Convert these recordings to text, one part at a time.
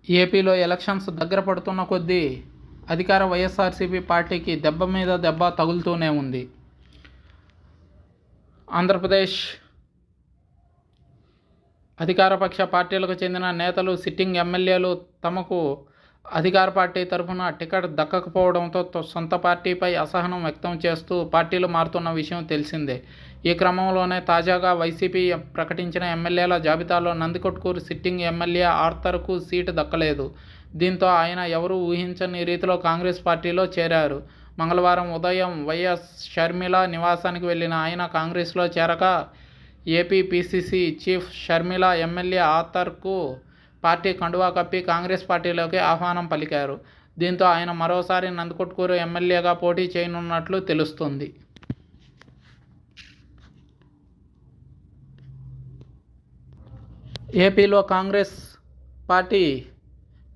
ఏపీలో ఎలక్షన్స్ దగ్గర పడుతున్న కొద్దీ అధికార వైఎస్ఆర్సీపీ పార్టీకి దెబ్బ మీద దెబ్బ తగులుతూనే ఉంది. ఆంధ్రప్రదేశ్ అధికారపక్ష పార్టీలకు చెందిన నేతలు, సిట్టింగ్ ఎమ్మెల్యేలు తమకు అధికార పార్టీ తరఫున టికెట్ దక్కకపోవడంతో సొంత పార్టీపై అసహనం వ్యక్తం చేస్తూ పార్టీలు మారుతున్న విషయం తెలిసిందే. ఈ క్రమంలోనే తాజాగా వైసీపీ ప్రకటించిన ఎమ్మెల్యేల జాబితాలో నందికొట్కూరు సిట్టింగ్ ఎమ్మెల్యే ఆర్థర్కు సీటు దక్కలేదు. దీంతో ఆయన ఎవరూ ఊహించని రీతిలో కాంగ్రెస్ పార్టీలో చేరారు. మంగళవారం ఉదయం వైఎస్ షర్మిల నివాసానికి వెళ్లిన ఆయన కాంగ్రెస్లో చేరక AP PCC chief Sharmila MLA ఆర్థర్కు పార్టీ కండువా కప్పి కాంగ్రెస్ పార్టీలోకి ఆహ్వానం పలికారు. దీంతో ఆయన మరోసారి నందికొట్కూరు ఎమ్మెల్యేగా పోటీ చేయనున్నట్లు తెలుస్తోంది. ఏపీలో కాంగ్రెస్ పార్టీ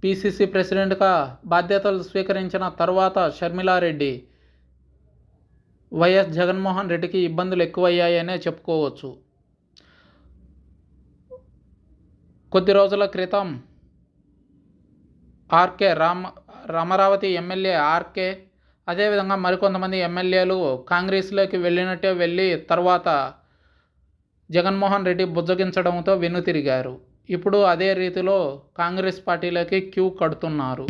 పీసీసీ ప్రెసిడెంట్గా బాధ్యతలు స్వీకరించిన తర్వాత షర్మిలారెడ్డి వైఎస్ జగన్మోహన్ రెడ్డికి ఇబ్బందులు ఎక్కువయ్యాయనే చెప్పుకోవచ్చు. కొద్ది రోజుల క్రితం అమరావతి ఎమ్మెల్యే ఆర్కే, అదేవిధంగా మరికొంతమంది ఎమ్మెల్యేలు కాంగ్రెస్లోకి వెళ్ళి తర్వాత జగన్మోహన్ రెడ్డి బుజ్జగించడంతో వెనుతిరిగారు. ఇప్పుడు అదే రీతిలో కాంగ్రెస్ పార్టీలోకి క్యూ కడుతున్నారు.